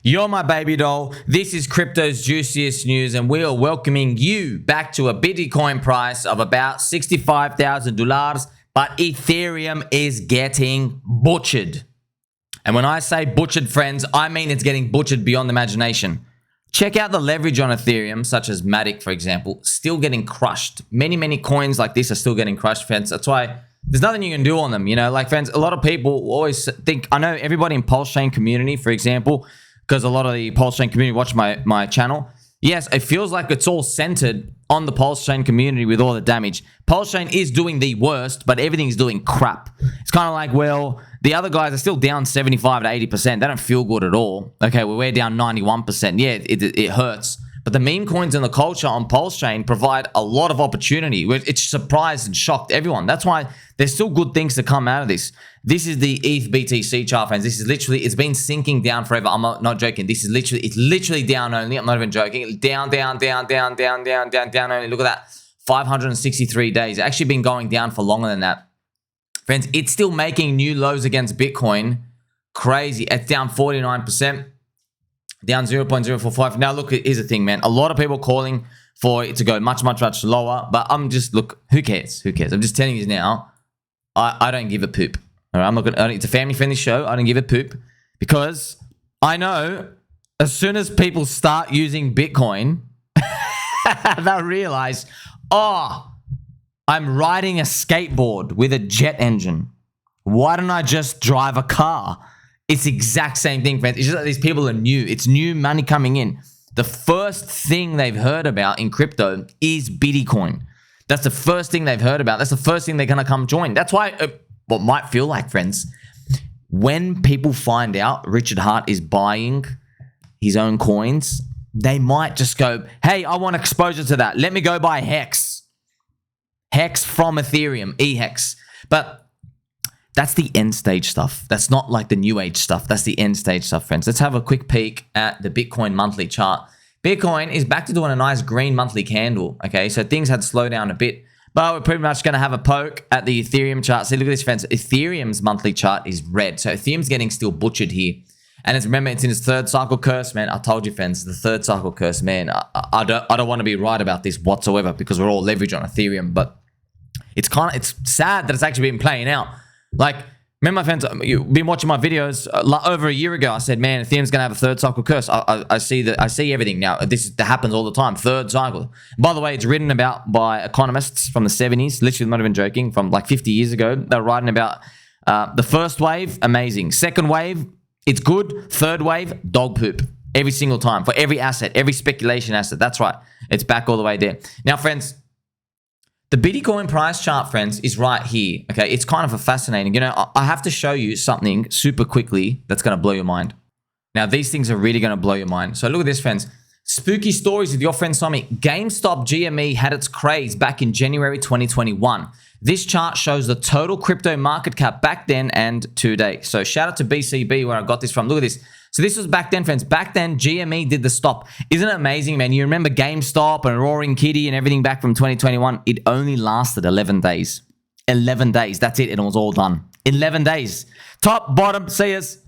You're my baby doll. This is crypto's juiciest news, and we are welcoming you back to a Bitcoin price of about $65,000, but Ethereum is getting butchered. And when I say butchered, friends, I mean it's getting butchered beyond imagination. Check out the leverage on Ethereum, such as Matic, for example, still getting crushed. Many coins like this are still getting crushed, friends. That's why there's nothing you can do on them. You know, like, friends, a lot of people always think, I know everybody in PulseChain community, for example, because a lot of the PulseChain community watch my channel. Yes, it feels like it's all centered on the PulseChain community with all the damage. PulseChain is doing the worst, but everything's doing crap. It's kind of like, well, the other guys are still down 75 to 80%. They don't feel good at all. Okay, well, we're down 91%. Yeah, it hurts. But the meme coins and the culture on PulseChain provide a lot of opportunity. It's surprised and shocked everyone. That's why there's still good things to come out of this. This is the ETH BTC chart, friends. This is literally, it's been sinking down forever. I'm not joking. This is literally, it's literally down only. I'm not even joking. Down only. Look at that. 563 days. It's actually been going down for longer than that. Friends, it's still making new lows against Bitcoin. Crazy. It's down 49%. Down 0.045. Now, look, here's the thing, man. A lot of people calling for it to go much lower. But I'm just, look, who cares? Who cares? I'm just telling you now, I don't give a poop. All right, I'm not gonna, it's a family-friendly show. I don't give a poop because I know as soon as people start using Bitcoin, they'll realize, oh, I'm riding a skateboard with a jet engine. Why don't I just drive a car? It's the exact same thing, friends. It's just that these people are new. It's new money coming in. The first thing they've heard about in crypto is Bitcoin. That's the first thing they've heard about. That's the first thing they're going to come join. That's why what might feel like, friends, when people find out Richard Hart is buying his own coins, they might just go, hey, I want exposure to that. Let me go buy Hex. Hex from Ethereum, EHEX. But that's the end stage stuff. That's not like the new age stuff. That's the end stage stuff, friends. Let's have a quick peek at the Bitcoin monthly chart. Bitcoin is back to doing a nice green monthly candle. Okay, so things had slowed down a bit, but we're pretty much going to have a poke at the Ethereum chart. See, look at this, friends. Ethereum's monthly chart is red. So Ethereum's getting still butchered here. And remember, it's in its third cycle curse, man. I told you, friends, the third cycle curse, man. I don't want to be right about this whatsoever because we're all leveraged on Ethereum, but it's sad that it's actually been playing out. Like, remember, my friends, you've been watching my videos over a year ago. I said, man, Ethereum's going to have a third cycle curse. I see everything now. That happens all the time. Third cycle. By the way, it's written about by economists from the 70s. Literally, not even joking. From like 50 years ago, they're writing about the first wave, amazing. Second wave, it's good. Third wave, dog poop. Every single time. For every asset, every speculation asset. That's right. It's back all the way there. Now, friends, the Bitcoin price chart, friends, is right here. Okay, it's kind of fascinating. You know, I have to show you something super quickly that's going to blow your mind. Now, these things are really going to blow your mind. So look at this, friends. Spooky stories with your friend Sommi. GameStop GME had its craze back in January 2021. This chart shows the total crypto market cap back then and today. So shout out to BCB where I got this from. Look at this. So this was back then, friends. Back then, GME did the stop. Isn't it amazing, man? You remember GameStop and Roaring Kitty and everything back from 2021? It only lasted 11 days. 11 days. That's it. And it was all done. 11 days. Top, bottom, see us.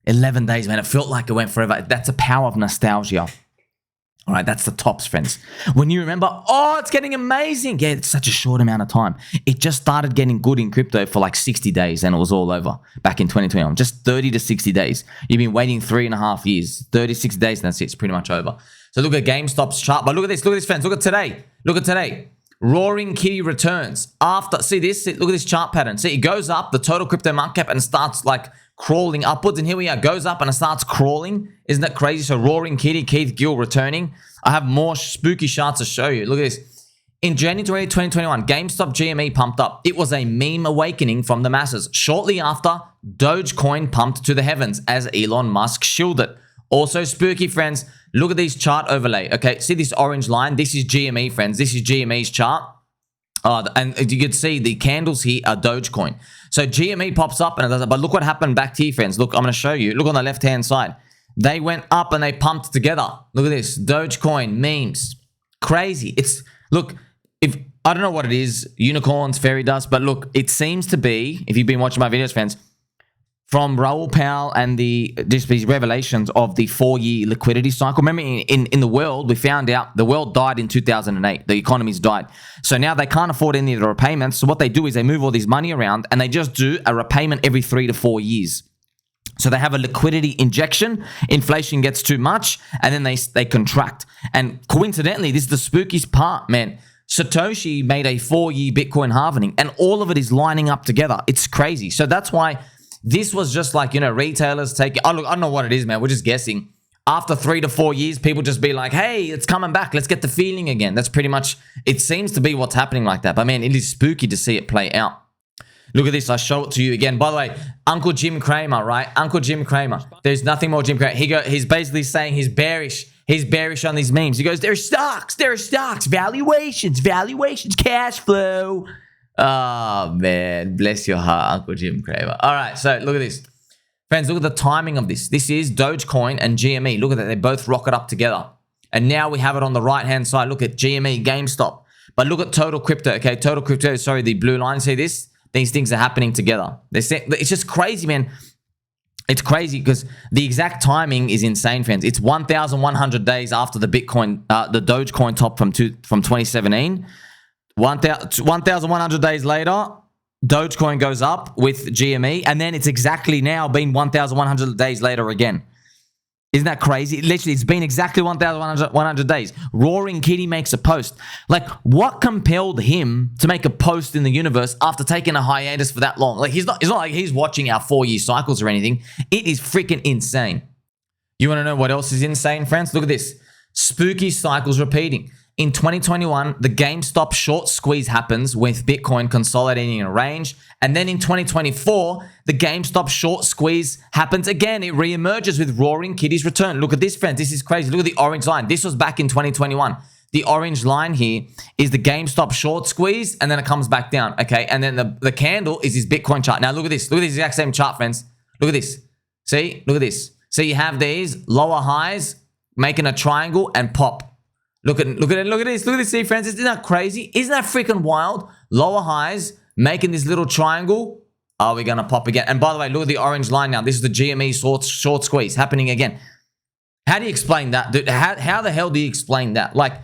11 days, man. It felt like it went forever. That's the power of nostalgia. All right, that's the tops, friends. When you remember, oh, it's getting amazing. Yeah, it's such a short amount of time. It just started getting good in crypto for like 60 days and it was all over back in 2021. Just 30 to 60 days. You've been waiting 3.5 years, 36 days, and that's it. It's pretty much over. So look at GameStop's chart. But look at this, friends. Look at today. Look at today. Roaring Kitty returns after, see this? Look at this chart pattern. See, it goes up, the total crypto market cap, and starts like crawling upwards, and here we are, goes up and it starts crawling. Isn't that crazy? So Roaring Kitty, Keith Gill returning. I have more spooky charts to show you. Look at this. In January 2021, GameStop GME pumped up. It was a meme awakening from the masses. Shortly after, Dogecoin pumped to the heavens as Elon Musk shielded it. Also spooky, friends. Look at this chart overlay. Okay, see this orange line? This is GME, friends. This is GME's chart. And you can see the candles here are Dogecoin. So GME pops up and it does it. But look what happened back here, friends. Look, I'm going to show you. Look on the left-hand side. They went up and they pumped together. Look at this. Dogecoin, memes. Crazy. Look, I don't know what it is. Unicorns, fairy dust. But look, it seems to be, if you've been watching my videos, friends, from Raoul Pal and these revelations of the 4-year liquidity cycle. Remember, in the world, we found out the world died in 2008. The economies died. So now they can't afford any of the repayments. So what they do is they move all this money around and they just do a repayment every 3 to 4 years. So they have a liquidity injection, inflation gets too much, and then they contract. And coincidentally, this is the spookiest part, man. Satoshi made a 4-year Bitcoin halving, and all of it is lining up together. It's crazy. So that's why this was just like, you know, retailers taking, oh, look, I don't know what it is, man. We're just guessing. After 3 to 4 years, people just be like, hey, it's coming back. Let's get the feeling again. That's pretty much, it seems to be what's happening like that. But man, it is spooky to see it play out. Look at this. I show it to you again. By the way, Uncle Jim Cramer, right? Uncle Jim Cramer. There's nothing more Jim Cramer. He's basically saying he's bearish. He's bearish on these memes. He goes, there's stocks, valuations, cash flow. Oh, man. Bless your heart, Uncle Jim Cramer. All right, so look at this. Friends, look at the timing of this. This is Dogecoin and GME. Look at that. They both rocket up together. And now we have it on the right-hand side. Look at GME, GameStop. But look at total crypto, okay? Total crypto, sorry, the blue line. See this? These things are happening together. It's just crazy, man. It's crazy because the exact timing is insane, friends. It's 1,100 days after the Bitcoin, the Dogecoin top from 2017. 1,100 days later, Dogecoin goes up with GME, and then it's exactly now been 1,100 days later again. Isn't that crazy? Literally, it's been exactly 1,100 days. Roaring Kitty makes a post. Like, what compelled him to make a post in the universe after taking a hiatus for that long? Like, it's not like he's watching our 4-year cycles or anything. It is freaking insane. You want to know what else is insane, friends? Look at this. Spooky cycles repeating. In 2021, the GameStop short squeeze happens with Bitcoin consolidating in a range. And then in 2024, the GameStop short squeeze happens again. It reemerges with Roaring Kitty's return. Look at this, friends. This is crazy. Look at the orange line. This was back in 2021. The orange line here is the GameStop short squeeze, and then it comes back down, okay? And then the candle is this Bitcoin chart. Now, look at this. Look at this exact same chart, friends. Look at this. See? Look at this. So you have these lower highs making a triangle and pop. Look at this, see, friends. Isn't that crazy? Isn't that freaking wild? Lower highs making this little triangle. Are we gonna pop again? And by the way, look at the orange line now. This is the GME short squeeze happening again. How do you explain that, dude? How the hell do you explain that? Like,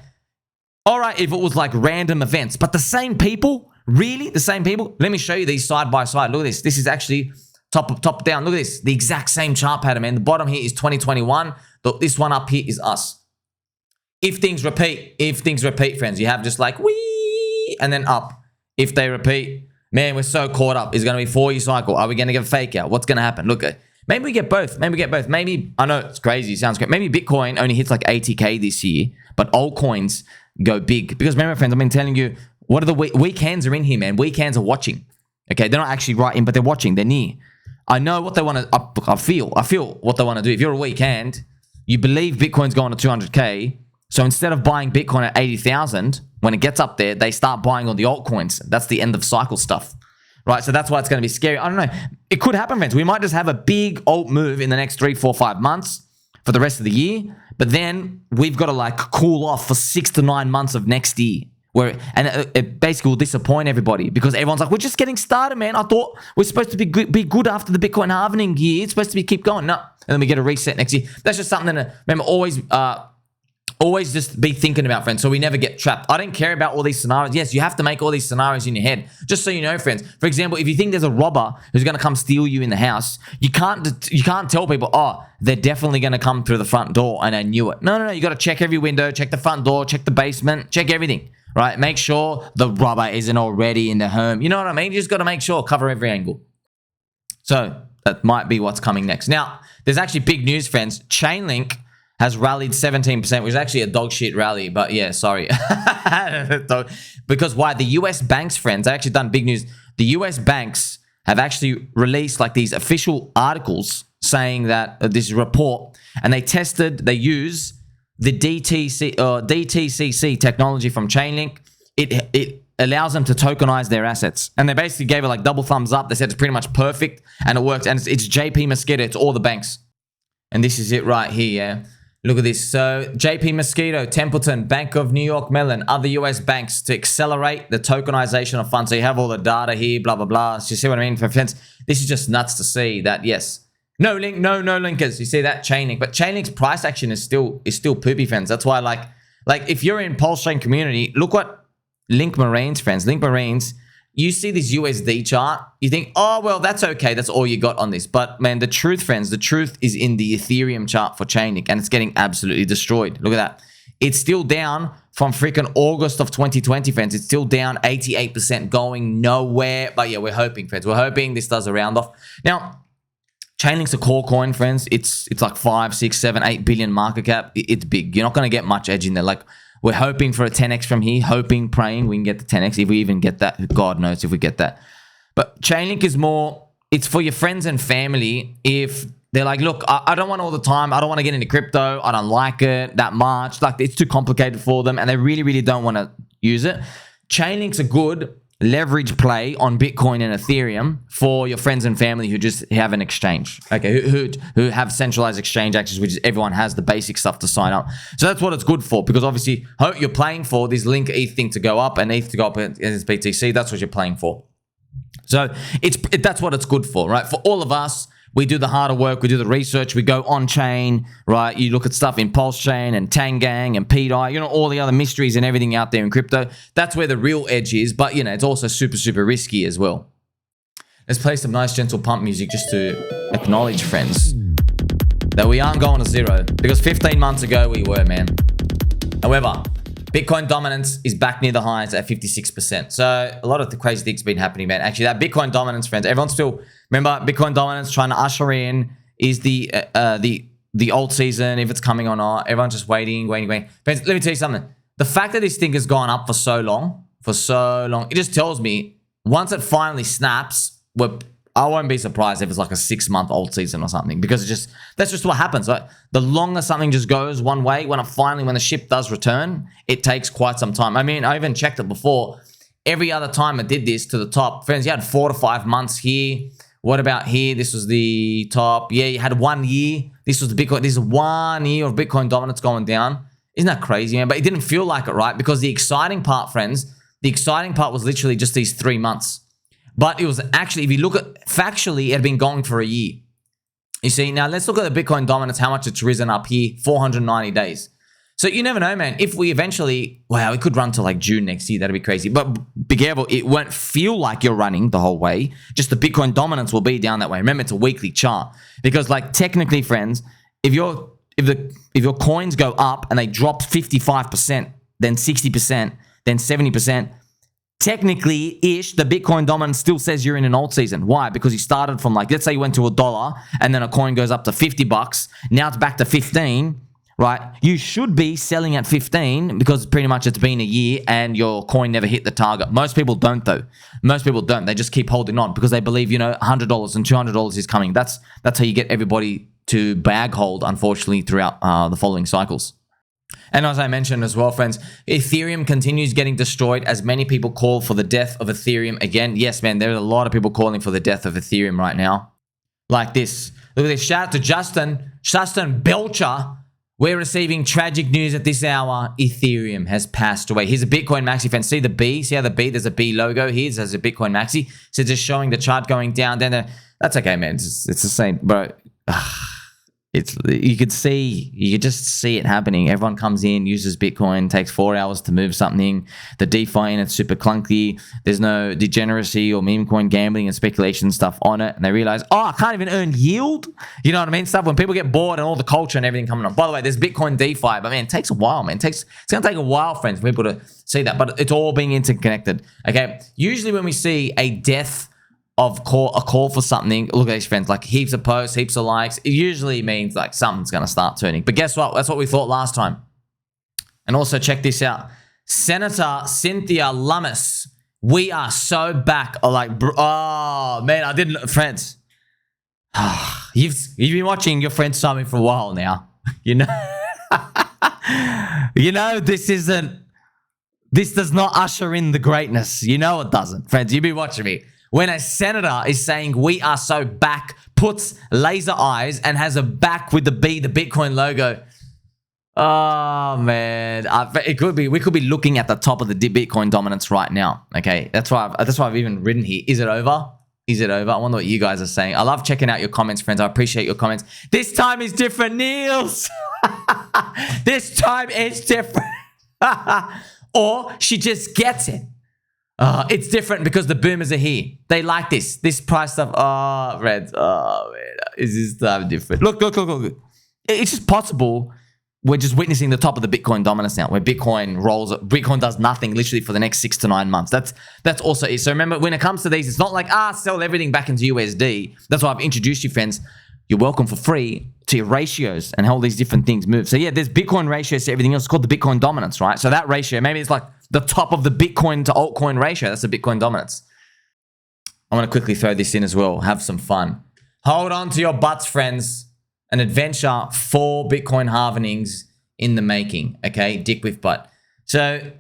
all right, if it was like random events, but the same people, really, the same people. Let me show you these side by side. Look at this. This is actually top down. Look at this. The exact same chart pattern, man. The bottom here is 2021. This one up here is us. If things repeat, friends, you have just like wee and then up. If they repeat, man, we're so caught up. It's going to be 4-year cycle. Are we going to get a fake out? What's going to happen? Look, maybe we get both. Maybe, I know it's crazy. It sounds great. Maybe Bitcoin only hits like 80K this year, but altcoins go big. Because remember, friends, I've been telling you, what are the weekends are in here, man. Weekends are watching. Okay, they're not actually right in, but they're watching. They're near. I know what they want to, I feel what they want to do. If you're a weekend, you believe Bitcoin's going to 200K. So instead of buying Bitcoin at 80,000, when it gets up there, they start buying all the altcoins. That's the end of cycle stuff, right? So that's why it's going to be scary. I don't know. It could happen, friends. We might just have a big alt move in the next 3, 4, 5 months for the rest of the year. But then we've got to like cool off for 6 to 9 months of next year. And it basically will disappoint everybody because everyone's like, we're just getting started, man. I thought we're supposed to be good after the Bitcoin halving year. It's supposed to be keep going. No. And then we get a reset next year. That's just something to remember, always just be thinking about, friends, so we never get trapped. I don't care about all these scenarios. Yes, you have to make all these scenarios in your head. Just so you know, friends. For example, if you think there's a robber who's going to come steal you in the house, you can't tell people, oh, they're definitely going to come through the front door and I knew it. No. You got to check every window, check the front door, check the basement, check everything, right? Make sure the robber isn't already in the home. You know what I mean? You just got to make sure, cover every angle. So that might be what's coming next. Now, there's actually big news, friends. ChainLink has rallied 17%, which is actually a dog shit rally, but yeah, sorry. Because why? The US banks, friends, actually done big news. The US banks have actually released like these official articles saying that this report, and they use the DTCC technology from ChainLink. It allows them to tokenize their assets. And they basically gave it like double thumbs up. They said it's pretty much perfect and it works. And it's JP Mosquito, it's all the banks. And this is it right here, yeah. Look at this. So JP Mosquito, Templeton, Bank of New York Mellon, other US banks to accelerate the tokenization of funds. So you have all the data here, blah, blah, blah. So you see what I mean? For friends, this is just nuts to see that, yes. No link, no linkers. You see that? ChainLink. But ChainLink's price action is still poopy, friends. That's why, like if you're in PulseChain community, look what Link Marines, friends. Link Marines, you see this USD chart, you think, oh, well, that's okay. That's all you got on this. But, man, the truth, friends, the truth is in the Ethereum chart for ChainLink, and it's getting absolutely destroyed. Look at that. It's still down from freaking August of 2020, friends. It's still down 88%, going nowhere. But, yeah, we're hoping, friends. We're hoping this does a round off. Now, ChainLink's a core coin, friends. It's like 5, 6, 7, 8 billion market cap. It's big. You're not going to get much edge in there. Like, we're hoping for a 10x from here, hoping, praying we can get the 10x. If we even get that, God knows if we get that. But ChainLink is more, it's for your friends and family. If they're like, look, I don't want all the time. I don't want to get into crypto. I don't like it that much. Like, it's too complicated for them, and they really, really don't want to use it. ChainLink's a good leverage play on Bitcoin and Ethereum for your friends and family who just have an exchange, okay, who have centralized exchange access, which is everyone has the basic stuff to sign up. So that's what it's good for, because obviously you're playing for this Link ETH thing to go up and ETH to go up as BTC. That's what you're playing for. So that's what it's good for, right? For all of us, we do the harder work, we do the research, we go on-chain, right? You look at stuff in PulseChain and Tangang and PDI, you know, all the other mysteries and everything out there in crypto. That's where the real edge is, but, you know, it's also super, super risky as well. Let's play some nice, gentle pump music just to acknowledge, friends, that we aren't going to zero, because 15 months ago we were, man. However, Bitcoin dominance is back near the highs at 56%. So a lot of the crazy things have been happening, man. Actually, that Bitcoin dominance, friends, everyone's still, remember, Bitcoin dominance trying to usher in is the alt season, if it's coming or not. Everyone's just waiting. Friends, let me tell you something. The fact that this thing has gone up for so long, it just tells me once it finally snaps, I won't be surprised if it's like a 6-month alt season or something, because that's just what happens. Right? The longer something just goes one way, when the ship does return, it takes quite some time. I mean, I even checked it before. Every other time I did this to the top, friends, you had 4 to 5 months here. What about here? This was the top. Yeah, you had 1 year. This was the Bitcoin. This is 1 year of Bitcoin dominance going down. Isn't that crazy, man? But it didn't feel like it, right? Because the exciting part, friends, was literally just these 3 months. But it was actually, if you look at factually, it had been going for a year. You see, now let's look at the Bitcoin dominance, how much it's risen up here, 490 days. So you never know, man. If we eventually, wow, it could run to like June next year. That'd be crazy. But be careful. It won't feel like you're running the whole way. Just the Bitcoin dominance will be down that way. Remember, it's a weekly chart. Because like technically, friends, if your coins go up and they drop 55%, then 60%, then 70%, technically-ish, the Bitcoin dominance still says you're in an alt season. Why? Because you started from like, let's say you went to $1 and then a coin goes up to $50. Now it's back to 15, right? You should be selling at 15 because pretty much it's been a year and your coin never hit the target. Most people don't, though. Most people don't. They just keep holding on because they believe, you know, $100 and $200 is coming. That's how you get everybody to bag hold, unfortunately, throughout the following cycles. And as I mentioned as well, friends, Ethereum continues getting destroyed as many people call for the death of Ethereum again. Yes, man, there are a lot of people calling for the death of Ethereum right now. Like this. Look at this. Shout out to Justin Belcher. We're receiving tragic news at this hour. Ethereum has passed away. Here's a Bitcoin Maxi fan. See the B? See how the B? There's a B logo here. There's a Bitcoin Maxi. So just showing the chart going down. That's okay, man. It's the same, bro. You could just see it happening. Everyone comes in, uses Bitcoin, takes 4 hours to move something. The DeFi and it's super clunky. There's no degeneracy or meme coin gambling and speculation stuff on it. And they realize, I can't even earn yield. You know what I mean? Stuff when people get bored and all the culture and everything coming on. By the way, there's Bitcoin DeFi, but man, it takes a while, man. It's going to take a while, friends, for people to see that. But it's all being interconnected. Okay. Usually when we see a death of a call for something, look at these, friends, like heaps of posts, heaps of likes, it usually means like something's going to start turning. But guess what? That's what we thought last time. And also check this out. Senator Cynthia Lummis. We are so back. Oh, man, I didn't, friends. You've been watching your friend Sommi for a while now. You know, this does not usher in the greatness. You know it doesn't. Friends, you've been watching me. When a senator is saying we are so back, puts laser eyes and has a back with the B, the Bitcoin logo, Oh man, it could be. We could be looking at the top of the Bitcoin dominance right now. Okay, that's why I've even written here. Is it over? Is it over? I wonder what you guys are saying. I love checking out your comments, friends. I appreciate your comments. This time is different, Niels. This time it's different. Or she just gets it. It's different because the boomers are here. They like this price stuff. Oh, Reds. Oh man, is this time different? Look. It's just possible. We're just witnessing the top of the Bitcoin dominance now, where Bitcoin does nothing literally for the next 6 to 9 months. That's also it. So remember, when it comes to these, it's not like, sell everything back into USD. That's why I've introduced you, friends. You're welcome for free to your ratios and how all these different things move. So yeah, there's Bitcoin ratios to everything else. It's called the Bitcoin dominance, right? So that ratio, maybe it's like the top of the Bitcoin to altcoin ratio. That's the Bitcoin dominance. I want to quickly throw this in as well. Have some fun. Hold on to your butts, friends. An adventure for Bitcoin halvenings in the making, okay? Dick with butt. So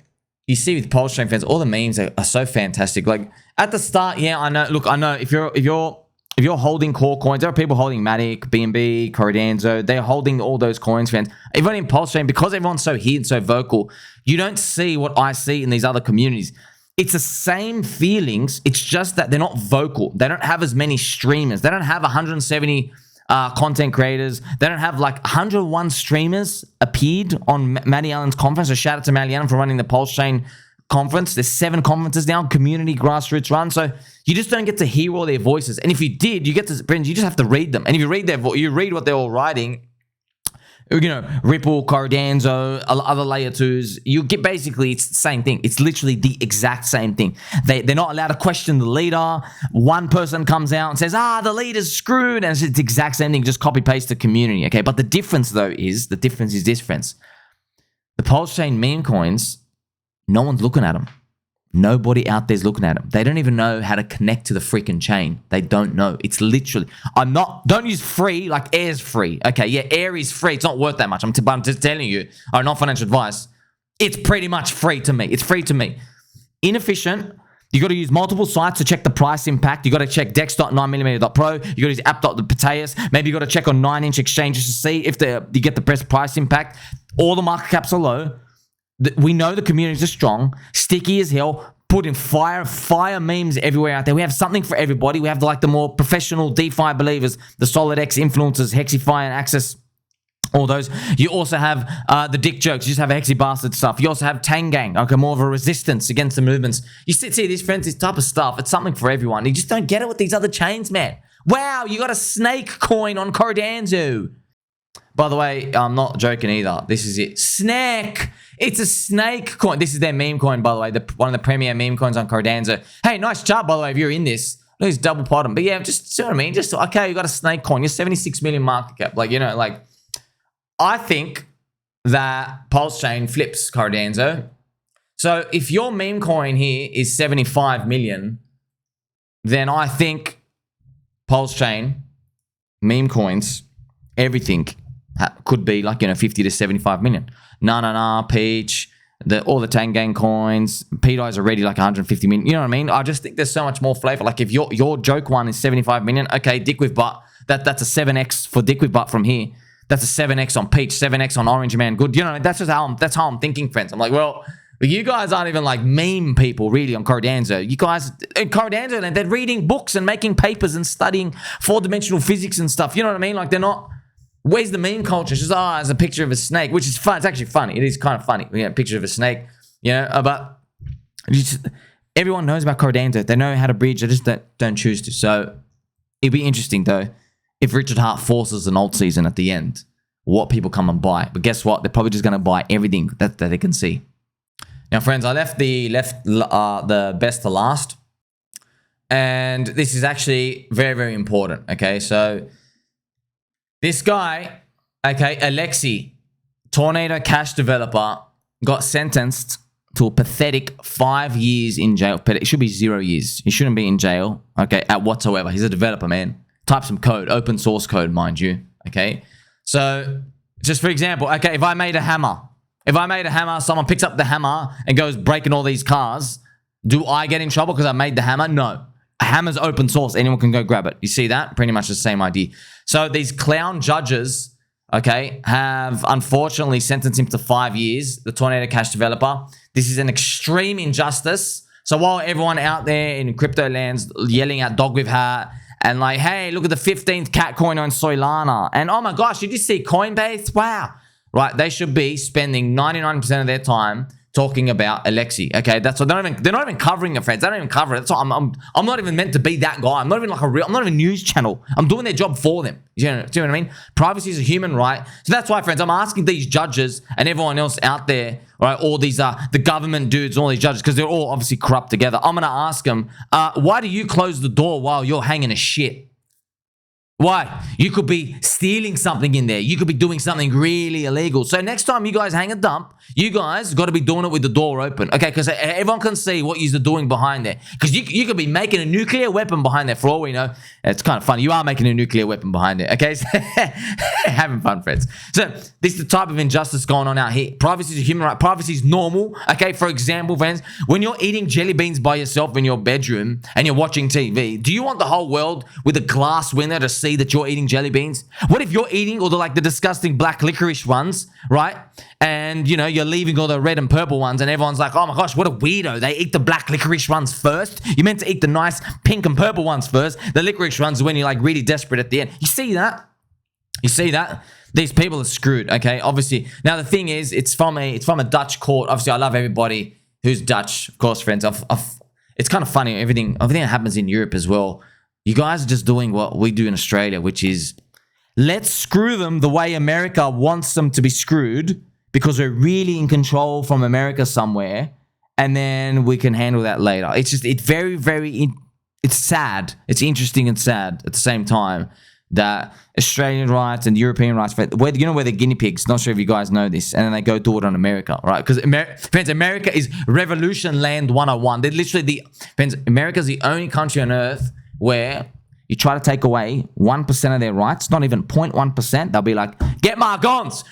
you see with PulseChain fans, all the memes are so fantastic. Like at the start, yeah, I know. Look, I know if you're holding core coins, there are people holding Matic, BNB, Cardano. They're holding all those coins, fans. Even in PulseChain, because everyone's so here and so vocal, you don't see what I see in these other communities. It's the same feelings. It's just that they're not vocal. They don't have as many streamers. They don't have 170 content creators. They don't have like 101 streamers appeared on Matty Allen's conference. So shout out to Matty Allen for running the PulseChain conference. There's 7 conferences now, community grassroots run. So you just don't get to hear all their voices. And if you did, you just have to read them. And if you read you read what they're all writing, you know, Ripple, Cardano, other layer 2s, you get basically, it's the same thing. It's literally the exact same thing. They're not allowed to question the leader. One person comes out and says, the leader's screwed. And it's the exact same thing, just copy paste the community, okay? But the difference though is, this, friends. The PulseChain meme coins, no one's looking at them. Nobody out there's looking at them. They don't even know how to connect to the freaking chain. They don't know. It's literally, don't use free like air's free. Okay, yeah, air is free. It's not worth that much. I'm just telling you, not financial advice. It's pretty much free to me. It's free to me. Inefficient. You got to use multiple sites to check the price impact. You got to check dex.9mm.pro. You got to use app.pateus. Maybe you got to check on 9-inch exchanges to see if you get the best price impact. All the market caps are low. We know the communities are strong, sticky as hell, put in fire memes everywhere out there. We have something for everybody. We have the more professional DeFi believers, the SolidX influencers, Hexify and Access, all those. You also have the dick jokes. You just have Hexi Bastard stuff. You also have Tangang, okay, more of a resistance against the movements. You see these friends, this type of stuff. It's something for everyone. You just don't get it with these other chains, man. Wow, you got a SNEK coin on Cardano. By the way, I'm not joking either. This is it. SNEK. It's a SNEK coin. This is their meme coin, by the way. One of the premier meme coins on Cardano. Hey, nice chart, by the way, if you're in this. Look, it's double bottom. But yeah, just, you know what I mean? Just, okay, you got a SNEK coin. You're 76 million market cap. I think that PulseChain flips Cardano. So if your meme coin here is 75 million, then I think PulseChain, meme coins, everything could be 50 to 75 million. Peach, all the Tangang coins, PDI is already 150 million. You know what I mean? I just think there's so much more flavor. If your joke one is 75 million, okay, dick with butt, that's a 7x for dick with butt from here. That's a 7x on Peach, 7x on Orange Man. Good. You know, that's how I'm thinking, friends. I'm like, well, you guys aren't even meme people really on Cardano. You guys in Cardano, they're reading books and making papers and studying 4-dimensional physics and stuff. You know what I mean? They're not. Where's the meme culture? It's just, it's a picture of a snake, which is fun. It's actually funny. It is kind of funny. We get a picture of a snake, but everyone knows about Cardano. They know how to bridge. They just don't choose to. So it'd be interesting, though, if Richard Hart forces an alt season at the end, what people come and buy. But guess what? They're probably just going to buy everything that they can see. Now, friends, I left the best to last. And this is actually very, very important, okay? So this guy, okay, Alexey, Tornado Cash developer, got sentenced to a pathetic 5 years in jail. It should be 0 years. He shouldn't be in jail, okay, at whatsoever. He's a developer, man. Type some code, open source code, mind you, okay? So, just for example, okay, if I made a hammer, someone picks up the hammer and goes breaking all these cars, do I get in trouble because I made the hammer? No. A hammer's open source. Anyone can go grab it. You see that? Pretty much the same idea. So these clown judges, okay, have unfortunately sentenced him to 5 years, the Tornado Cash developer. This is an extreme injustice. So while everyone out there in crypto lands yelling at dog with hat and like, hey, look at the 15th cat coin on Solana. And oh my gosh, did you see Coinbase? Wow. Right, they should be spending 99% of their time talking about Alexey. Okay, that's what they're not even covering it, friends. They don't even cover it. That's what I'm not even meant to be that guy. I'm not even like I'm not even a news channel. I'm doing their job for them. Do you know what I mean? Privacy is a human right. So that's why, friends, I'm asking these judges and everyone else out there, right, all these the government dudes, all these judges, because they're all obviously corrupt together. I'm gonna ask them, why do you close the door while you're hanging a shit? Why? You could be stealing something in there. You could be doing something really illegal. So next time you guys hang a dump, you guys got to be doing it with the door open. Okay, because everyone can see what you're doing behind there. Because you could be making a nuclear weapon behind there for all we know. It's kind of funny. You are making a nuclear weapon behind there. Okay, so having fun, friends. So this is the type of injustice going on out here. Privacy is a human right. Privacy is normal. Okay, for example, friends, when you're eating jelly beans by yourself in your bedroom and you're watching TV, do you want the whole world with a glass window to see that you're eating jelly beans? What if you're eating all the disgusting black licorice ones, right? And you know, you're leaving all the red and purple ones and everyone's like, oh my gosh, what a weirdo. They eat the black licorice ones first. You're meant to eat the nice pink and purple ones first. The licorice ones are when you're like really desperate at the end. You see that? You see that? These people are screwed, okay? Obviously. Now the thing is, it's from a Dutch court. Obviously, I love everybody who's Dutch, of course, friends. It's kind of funny, everything that happens in Europe as well. You guys are just doing what we do in Australia, which is let's screw them the way America wants them to be screwed because we're really in control from America somewhere, and then we can handle that later. It's just, it's very, it's sad. It's interesting and sad at the same time that Australian rights and European rights, you know, where they're guinea pigs. Not sure if you guys know this, and then they go do it on America, right? Because friends, America is revolution land 101. They're literally friends, America's the only country on earth where you try to take away 1% of their rights, not even 0.1%, they'll be like, get my guns.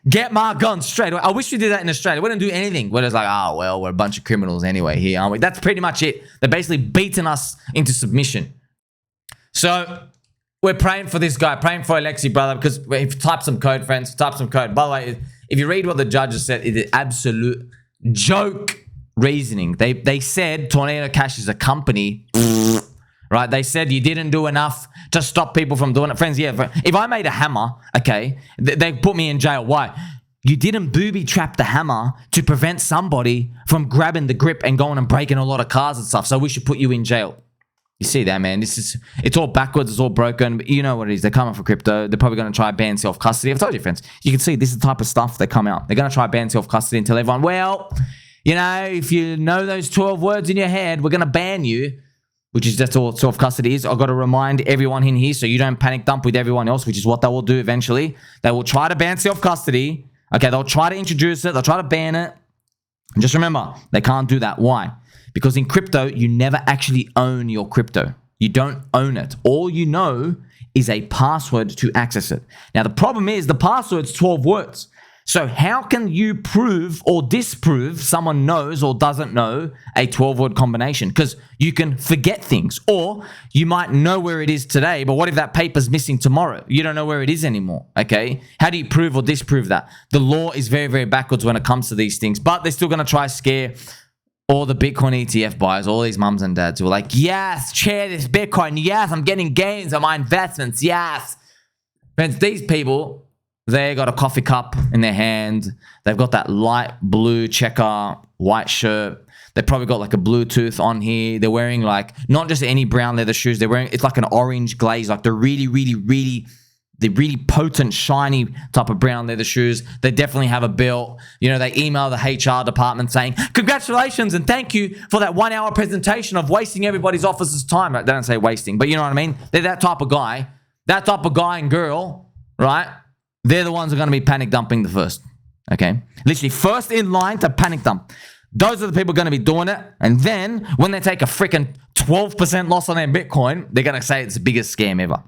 Get my guns straight away. I wish we did that in Australia. We don't do anything. We're just like, oh, well, we're a bunch of criminals anyway here, aren't we? That's pretty much it. They're basically beating us into submission. So we're praying for this guy, praying for Alexey, brother, because if type some code, friends, type some code. By the way, if you read what the judges said, it is absolute joke reasoning. They said Tornado Cash is a company. Right? They said you didn't do enough to stop people from doing it. Friends, yeah, if I made a hammer, okay, they put me in jail. Why? You didn't booby trap the hammer to prevent somebody from grabbing the grip and going and breaking a lot of cars and stuff. So we should put you in jail. You see that, man? It's all backwards. It's all broken. But you know what it is. They're coming for crypto. They're probably going to try ban self-custody. I've told you, friends. You can see this is the type of stuff that come out. They're going to try ban self-custody and tell everyone, well, you know, if you know those 12 words in your head, we're going to ban you. Which is, that's all self-custody is. I've got to remind everyone in here so you don't panic dump with everyone else, which is what they will do eventually. They will try to ban self-custody. Okay, they'll try to introduce it. They'll try to ban it. And just remember, they can't do that. Why? Because in crypto, you never actually own your crypto. You don't own it. All you know is a password to access it. Now, the problem is the password's 12 words. So how can you prove or disprove someone knows or doesn't know a 12-word combination? Because you can forget things, or you might know where it is today, but what if that paper's missing tomorrow? You don't know where it is anymore, okay? How do you prove or disprove that? The law is very, very backwards when it comes to these things, but they're still going to try to scare all the Bitcoin ETF buyers, all these mums and dads who are like, yes, share this Bitcoin. Yes, I'm getting gains on my investments. Yes. Friends, these people, they got a coffee cup in their hand. They've got that light blue checker, white shirt. They probably got like a Bluetooth on here. They're wearing like, not just any brown leather shoes. They're wearing, it's like an orange glaze. Like they're really potent, shiny type of brown leather shoes. They definitely have a belt. You know, they email the HR department saying, congratulations and thank you for that 1 hour presentation of wasting everybody's office's time. They don't say wasting, but you know what I mean? They're that type of guy. That type of guy and girl, right? They're the ones who are going to be panic dumping the first, okay? Literally first in line to panic dump. Those are the people going to be doing it. And then when they take a freaking 12% loss on their Bitcoin, they're going to say it's the biggest scam ever.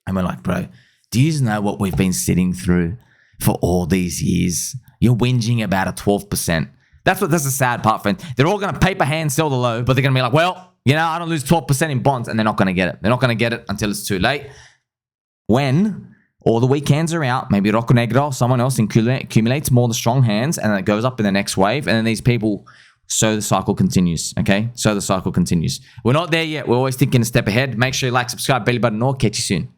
And we're like, bro, do you know what we've been sitting through for all these years? You're whinging about a 12%. That's the sad part, friend. They're all going to paper hand sell the low, but they're going to be like, well, you know, I don't lose 12% in bonds, and they're not going to get it. They're not going to get it until it's too late. When All the weekends are out. Maybe Rocco Negro, someone else accumulates more of the strong hands, and then it goes up in the next wave. And then these people, so the cycle continues. Okay, so the cycle continues. We're not there yet. We're always thinking a step ahead. Make sure you like, subscribe, belly button, or catch you soon.